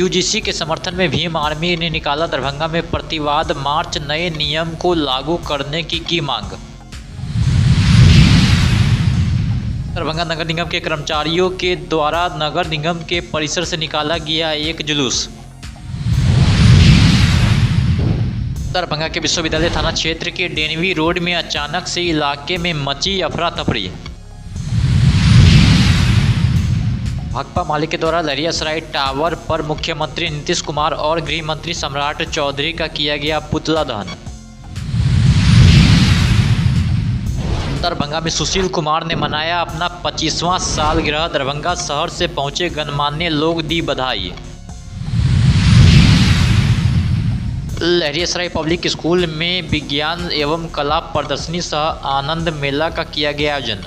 UGC के समर्थन में भीम आर्मी ने निकाला दरभंगा में प्रतिवाद मार्च, नए नियम को लागू करने की मांग। दरभंगा नगर निगम के कर्मचारियों के द्वारा नगर निगम के परिसर से निकाला गया एक जुलूस। दरभंगा के विश्वविद्यालय थाना क्षेत्र के डेनवी रोड में अचानक से इलाके में मची अफरा तफरी। भाकपा माले के द्वारा लहरियासराय टावर पर मुख्यमंत्री नीतीश कुमार और गृह मंत्री सम्राट चौधरी का किया गया पुतला दहन। दरभंगा में सुशील कुमार ने मनाया अपना 25वां सालगिरह। दरभंगा शहर से पहुंचे गणमान्य लोग दी बधाई। लहरियासराय पब्लिक स्कूल में विज्ञान एवं कला प्रदर्शनी सह आनंद मेला का किया गया आयोजन।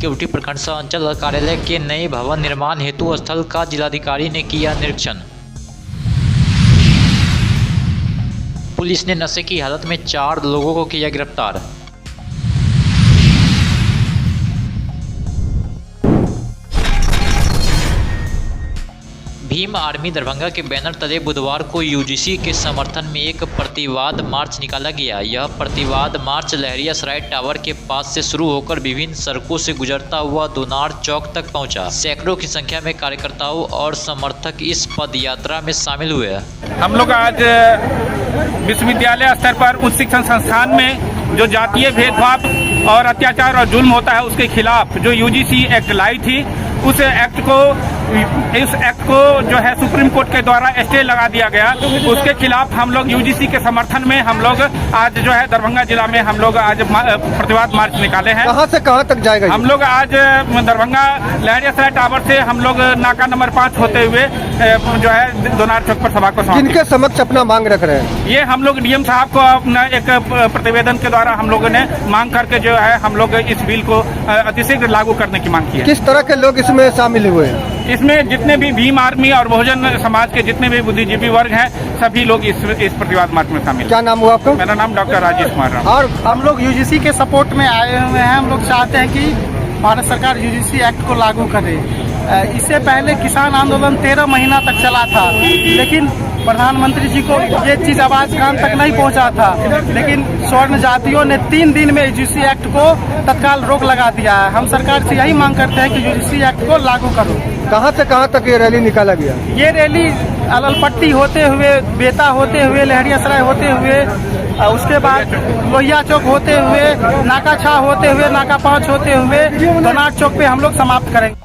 केवटी प्रखंड सह अंचल कार्यालय के नए भवन निर्माण हेतु स्थल का जिलाधिकारी ने किया निरीक्षण। पुलिस ने नशे की हालत में 4 लोगों को किया गिरफ्तार। भीम आर्मी दरभंगा के बैनर तले बुधवार को यूजीसी के समर्थन में एक प्रतिवाद मार्च निकाला गया। यह प्रतिवाद मार्च लहरियासराय टावर के पास से शुरू होकर विभिन्न सड़कों से गुजरता हुआ दोनार चौक तक पहुंचा। सैकड़ों की संख्या में कार्यकर्ताओं और समर्थक इस पदयात्रा में शामिल हुए। हम लोग आज विश्वविद्यालय स्तर पर उच्च शिक्षण संस्थान में जो जातीय भेदभाव और अत्याचार और जुल्म होता है उसके खिलाफ जो यूजीसी एक्ट लाई थी, उस एक्ट को जो है सुप्रीम कोर्ट के द्वारा स्टे लगा दिया गया। उसके खिलाफ हम लोग यूजीसी के समर्थन में हम लोग आज जो है दरभंगा जिला में हम लोग आज प्रतिवाद मार्च निकाले हैं। कहां से कहां तक जाएगा? हम लोग आज दरभंगा लहरियासराय टावर से हम लोग नाका नंबर 5 होते हुए जो है दोनार चौक पर सभा को किनके समक्ष अपना मांग रख रहे हैं? ये हम लोग डीएम साहब को अपना एक प्रतिवेदन के द्वारा हम लोगों ने मांग करके जो है हम लोग इस बिल को अतिशीघ्र लागू करने की मांग की है। किस तरह के लोग इसमें शामिल हुए हैं? इसमें जितने भी भीम आर्मी और बहुजन समाज के जितने भी बुद्धिजीवी वर्ग हैं सभी लोग इस प्रतिवाद मार्च में शामिल। क्या नाम हुआ आपका? मेरा नाम डॉक्टर राजेश कुमार राम। और हम लोग यूजीसी के सपोर्ट में आए हुए हैं। हम लोग चाहते हैं कि भारत सरकार यूजीसी एक्ट को लागू करे। इससे पहले किसान आंदोलन 13 महीना तक चला था, लेकिन प्रधानमंत्री जी को ये चीज आवाज कान तक नहीं पहुंचा था। लेकिन स्वर्ण जातियों ने 3 दिन में यूजीसी एक्ट को तत्काल रोक लगा दिया है। हम सरकार से यही मांग करते हैं कि यूजीसी एक्ट को लागू करो। कहां से कहां तक ये रैली निकाला गया? ये रैली अललपट्टी होते हुए, बेता होते हुए, लहरियासराय होते हुए, उसके बाद लोहिया चौक होते हुए, नाका 6 होते हुए, नाका 5 होते हुए दोनार चौक पे हम लोग समाप्त करेंगे।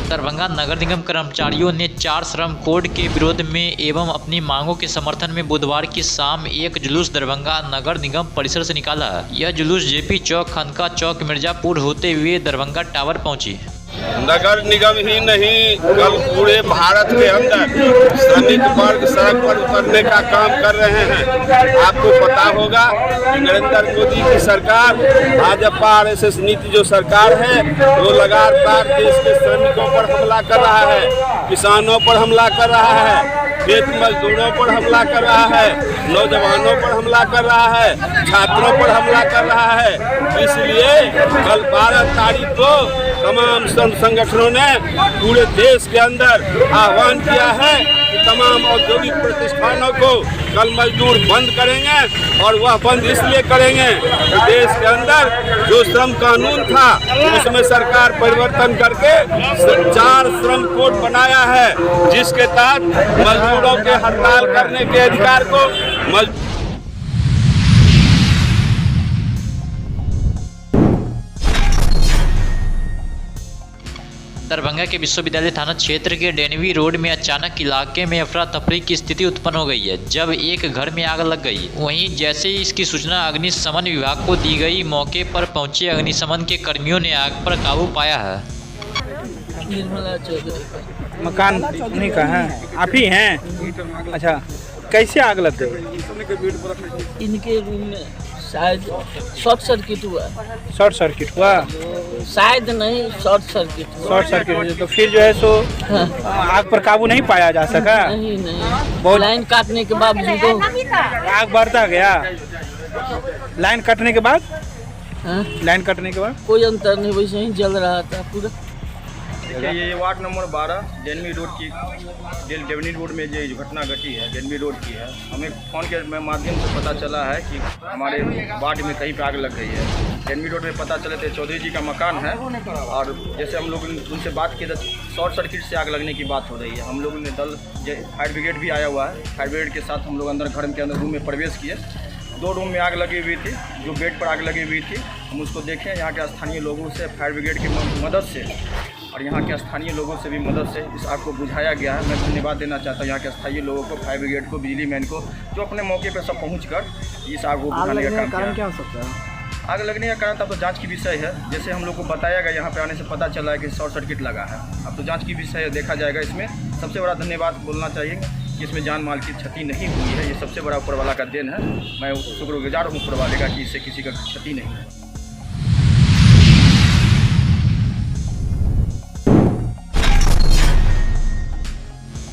दरभंगा नगर निगम कर्मचारियों ने 4 श्रम कोड के विरोध में एवं अपनी मांगों के समर्थन में बुधवार की शाम एक जुलूस दरभंगा नगर निगम परिसर से निकाला। यह जुलूस जेपी चौक, खनका चौक, मिर्जापुर होते हुए दरभंगा टावर पहुंची। नगर निगम ही नहीं, कल पूरे भारत के अंदर श्रमिक वर्ग सड़क पर उतरने का काम कर रहे हैं। आपको पता होगा कि नरेंद्र मोदी की सरकार, भाजपा आरएसएस नीति जो सरकार है वो लगातार देश के श्रमिकों पर हमला कर रहा है, किसानों पर हमला कर रहा है, खेत मजदूरों पर हमला कर रहा है, नौजवानों पर हमला कर रहा है, छात्रों पर हमला कर रहा है। इसलिए कल 12 तारीख को तमाम संगठनों ने पूरे देश के अंदर आह्वान किया है कि तमाम औद्योगिक प्रतिष्ठानों को कल मजदूर बंद करेंगे। और वह बंद इसलिए करेंगे कि देश के अंदर जो श्रम कानून था उसमें सरकार परिवर्तन करके 4 श्रम कोड बनाया है, जिसके तहत मजदूरों के हड़ताल करने के अधिकार को दरभंगा के विश्वविद्यालय थाना क्षेत्र के डेनवी रोड में अचानक इलाके में अफरा तफरी की स्थिति उत्पन्न हो गई है, जब एक घर में आग लग गई। वहीं जैसे ही इसकी सूचना अग्निशमन विभाग को दी गई, मौके पर पहुंचे अग्निशमन के कर्मियों ने आग पर काबू पाया है। मकान नहीं का है, आप ही हैं? अच्छा, कैसे आग लग गई? इनके रूम में शायद शॉर्ट सर्किट हुआ। शॉर्ट सर्किट हुआ? शायद नहीं, शॉर्ट सर्किट हुआ। शॉर्ट सर्किट तो फिर जो है सो आग पर काबू नहीं पाया जा सका? नहीं, बहुत लाइन काटने के बावजूद आग बढ़ता गया। लाइन कटने के बाद हाँ? लाइन कटने के बाद कोई अंतर नहीं, वैसे ही जल रहा था पूरा। देखिए ये वार्ड नंबर 12 डेनवी रोड की डेवनी रोड में जो घटना घटी है डेनवी रोड की है। हमें फ़ोन के माध्यम से पता चला है कि हमारे वार्ड में कहीं पे आग लग गई है। डेनवी रोड में पता चले थे चौधरी जी का मकान है और जैसे हम लोग उनसे बात किए तो शॉर्ट सर्किट से आग लगने की बात हो रही है। हम लोगों ने दल फायर ब्रिगेड भी आया हुआ है। फायर ब्रिगेड के साथ हम लोग अंदर घर के अंदर रूम में प्रवेश किए। 2 रूम में आग लगी हुई थी, जो बेड पर आग लगी हुई थी। हम उसको देखें, यहाँ के स्थानीय लोगों से फायर ब्रिगेड की मदद से और यहाँ के स्थानीय लोगों से भी मदद से इस आग को बुझाया गया है। मैं धन्यवाद देना चाहता हूँ यहाँ के स्थानीय लोगों को, फायर ब्रिगेड को, बिजली मैन को, जो अपने मौके पर सब पहुँचकर इस आग को बुझाने का काम किया। क्या हो सकता है? आग लगने का कारण तो जांच की विषय है। जैसे हम लोग को बताया गया, यहाँ पे आने से पता चला है कि शॉर्ट सर्किट लगा है। अब तो जांच की विषय है, देखा जाएगा। इसमें सबसे बड़ा धन्यवाद बोलना चाहिए कि इसमें जान माल की क्षति नहीं हुई है। ये सबसे बड़ा ऊपर वाला का देन है। मैं शुक्रगुजार हूँ ऊपर वाले का कि इससे किसी का क्षति नहीं है।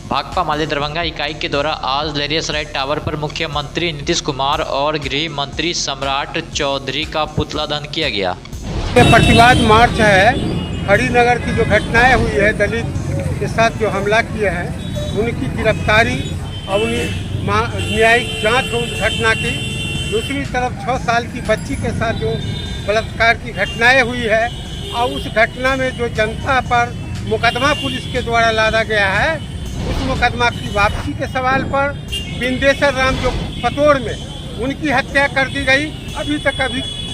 भाकपा माले दरभंगा इकाई के द्वारा आज लहरियासराय टावर पर मुख्यमंत्री नीतीश कुमार और गृह मंत्री सम्राट चौधरी का पुतला दहन किया गया। ये प्रतिवाद मार्च है। हरिनगर की जो घटनाएं हुई है, दलित के साथ जो हमला किए हैं, उनकी गिरफ्तारी और उन्हें न्यायिक जांच हो उस घटना की। दूसरी तरफ 6 साल की बच्ची के साथ जो बलात्कार की घटनाएं हुई है और उस घटना में जो जनता पर मुकदमा पुलिस के द्वारा लादा गया है, उस मुकदमा की वापसी के सवाल पर बिंदेश्वर राम जो पतोड़ में उनकी हत्या कर दी गई, अभी तक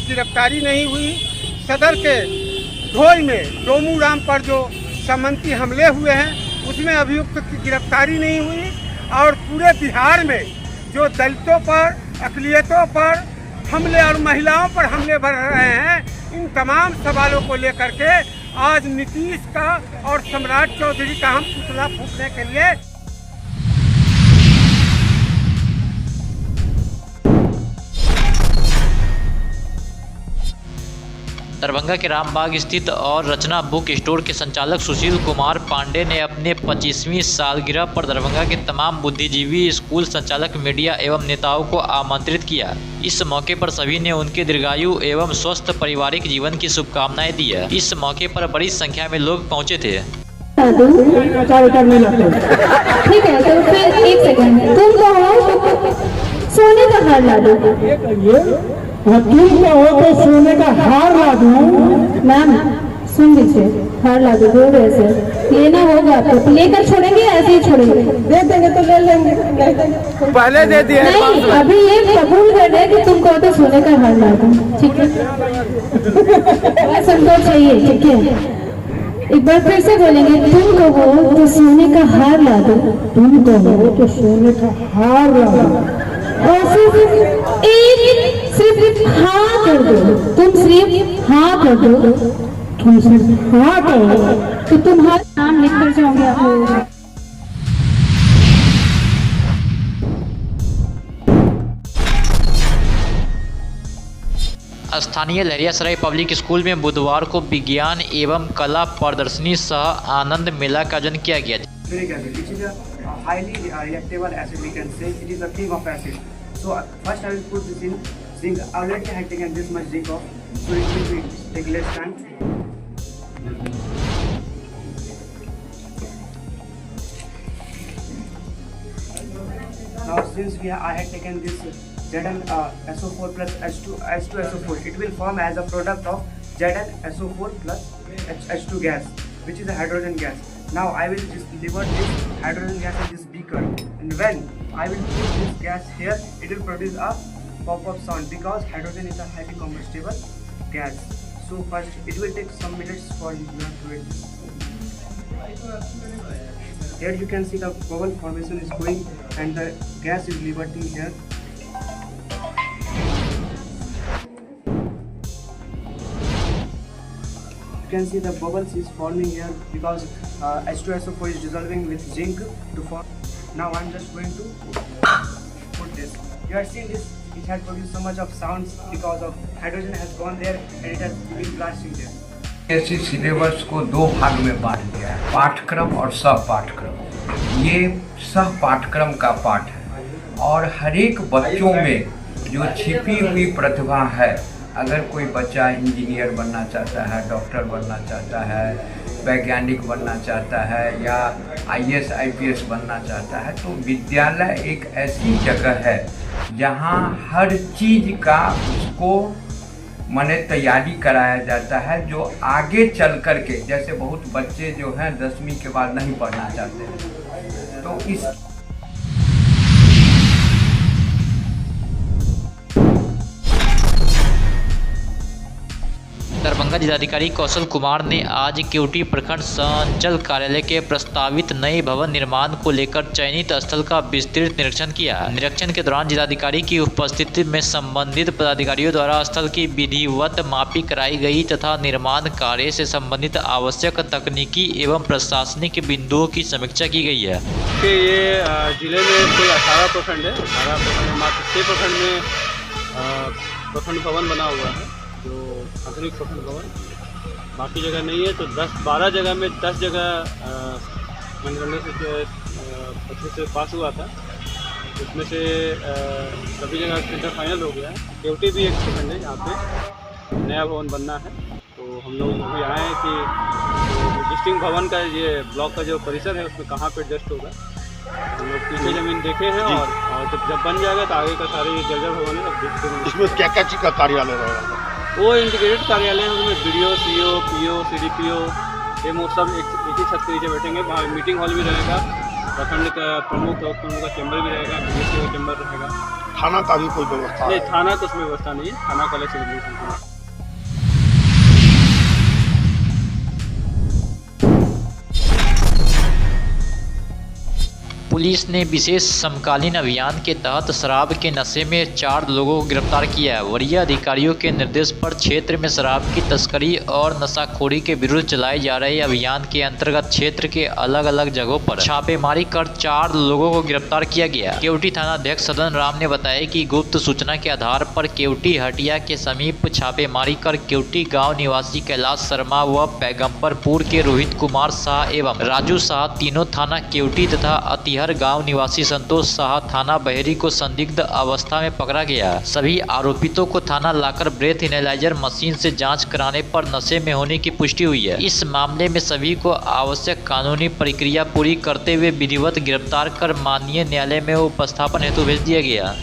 गिरफ्तारी नहीं हुई। सदर के ढोल में डोमू राम पर जो सामंती हमले हुए हैं, उसमें अभियुक्त की गिरफ्तारी नहीं हुई। और पूरे बिहार में जो दलितों पर, अक़लियतों पर हमले और महिलाओं पर हमले बढ़ रहे हैं, इन तमाम सवालों को लेकर के आज नीतीश का और सम्राट चौधरी का हम पुतला फूंकने के लिए दरभंगा के रामबाग स्थित और रचना बुक स्टोर के संचालक सुशील कुमार पांडे ने अपने 25वीं सालगिरह पर दरभंगा के तमाम बुद्धिजीवी, स्कूल संचालक, मीडिया एवं नेताओं को आमंत्रित किया। इस मौके पर सभी ने उनके दीर्घायु एवं स्वस्थ पारिवारिक जीवन की शुभकामनाएं दी है। इस मौके पर बड़ी संख्या में लोग पहुंचे थे। ठीक है, तो फिर एक सेकंड, तुम कहो सोने का हार ला दो। तुम कहो तो सोने का हार ला दूं। मैम सुन लीजिए, हार ला दो, बोल रहे सर। लेना होगा तो लेकर छोड़ेंगे, ऐसे ही छोड़ेंगे? दे देंगे तो ले लेंगे। पहले दे दिया। नहीं, अभी ये कबूल कर रहे कि तुम कहो तो सोने का हार ला दूं, ठीक है? संतोष चाहिए, ठीक है? एक बार फिर से बोलेंगे, तुम कहो तो सोने का हार ला दो। तुम कहो तो सोने का हार ला दो। और सिर्फ हाँ कर दो। तुम सिर्फ हाँ कर दो। तुम सिर्फ हाँ करो तो तुम्हारा नाम लिख कर जाओगे आप लोग। स्थानीय लहरियासराय पब्लिक स्कूल में बुधवार को विज्ञान एवं कला प्रदर्शनी सह आनंद मेला का आयोजन किया गया। highly reactable acid, we can say. It is a king of acid. So first I will put this in zinc. Already I have taken this much zinc off, so it will take less time. Now since I had taken this ZnSO4 plus H2SO4, it will form as a product of ZnSO4 plus H2 gas, which is a hydrogen gas. Now I will just deliver this hydrogen gas in this beaker, and when I will put this gas here, it will produce a pop-up sound because hydrogen is a highly combustible gas. So first it will take some minutes for you to wait this. Here you can see the bubble formation is going and the gas is liberating here. You can see the bubbles is forming here because H2SO4 is dissolving with zinc to form. Now I'm just going to put this. You are seeing this, it has produced so much of sounds because of hydrogen has gone there and it has been blasting there. ऐसी syllabus को 2 भाग में बांट दिया है, पाठ्यक्रम और सह पाठ्यक्रम। ये सह पाठ्यक्रम का पाठ है और हर एक बच्चों में जो छिपी हुई प्रतिभा है, अगर कोई बच्चा इंजीनियर बनना चाहता है, डॉक्टर बनना चाहता है, वैज्ञानिक बनना चाहता है या IAS IPS बनना चाहता है, तो विद्यालय एक ऐसी जगह है जहाँ हर चीज़ का उसको माने तैयारी कराया जाता है, जो आगे चल कर के, जैसे बहुत बच्चे जो हैं 10वीं के बाद नहीं पढ़ना चाहते हैं, तो इस दरभंगा जिलाधिकारी कौशल कुमार ने आज केवटी प्रखंड संचल कार्यालय के प्रस्तावित नए भवन निर्माण को लेकर चयनित स्थल का विस्तृत निरीक्षण किया। निरीक्षण के दौरान जिलाधिकारी की उपस्थिति में संबंधित पदाधिकारियों द्वारा स्थल की विधिवत मापी कराई गई तथा निर्माण कार्य से संबंधित आवश्यक तकनीकी एवं प्रशासनिक बिंदुओं की समीक्षा की गई है। ये जिले में कोई 18 प्रखंड है, 18 प्रखंड में मात्र 6 प्रखंड में प्रखंड भवन बना हुआ है, जो आधुनिक प्रखंड भवन, बाकी जगह नहीं है। तो 10-12 जगह में 10 जगह मंत्रिमंडल से पास हुआ था, उसमें से सभी जगह टेंडर फाइनल हो गया है। केवटी भी एक प्रखंड है जहाँ पे नया भवन बनना है, तो हम लोग अभी आए हैं कि डिस्ट्रिक्ट भवन का ये ब्लॉक का जो परिसर है उसमें कहाँ पे एडजस्ट होगा। हम लोग पीछे ज़मीन देखे हैं और जब बन जाएगा तो आगे का सारे जर्जर भवन है। इसमें क्या क्या चीज़ का कार्यालय रहेगा? वो इंटीग्रेटेड कार्यालय है, उसमें BDO, CO, PO, CDPO ये सब एक ही छत के नीचे बैठेंगे। वहाँ मीटिंग हॉल भी रहेगा, प्रखंड का प्रमुख का चैम्बर भी रहेगा, BDO का चैम्बर रहेगा। थाना का भी कोई व्यवस्था नहीं, थाना तो उसमें व्यवस्था नहीं है, थाना कॉलेज से। पुलिस ने विशेष समकालीन अभियान के तहत शराब के नशे में 4 लोगों को गिरफ्तार किया है। वरीय अधिकारियों के निर्देश पर क्षेत्र में शराब की तस्करी और नशाखोरी के विरुद्ध चलाए जा रहे अभियान के अंतर्गत क्षेत्र के अलग अलग जगहों पर छापेमारी कर 4 लोगों को गिरफ्तार किया गया। केवटी थाना अध्यक्ष सदन राम ने बताया कि गुप्त सूचना के आधार पर केवटी हटिया के समीप छापेमारी कर केवटी गाँव निवासी कैलाश शर्मा व पैगम्बरपुर के रोहित कुमार शाह एवं राजू शाह तीनों थाना केवटी तथा अतिहर गांव निवासी संतोष शाह थाना बहेरी को संदिग्ध अवस्था में पकड़ा गया। सभी आरोपितों को थाना लाकर ब्रेथ एनालाइजर मशीन से जांच कराने पर नशे में होने की पुष्टि हुई है। इस मामले में सभी को आवश्यक कानूनी प्रक्रिया पूरी करते हुए विधिवत गिरफ्तार कर माननीय न्यायालय में उपस्थापन हेतु भेज दिया गया।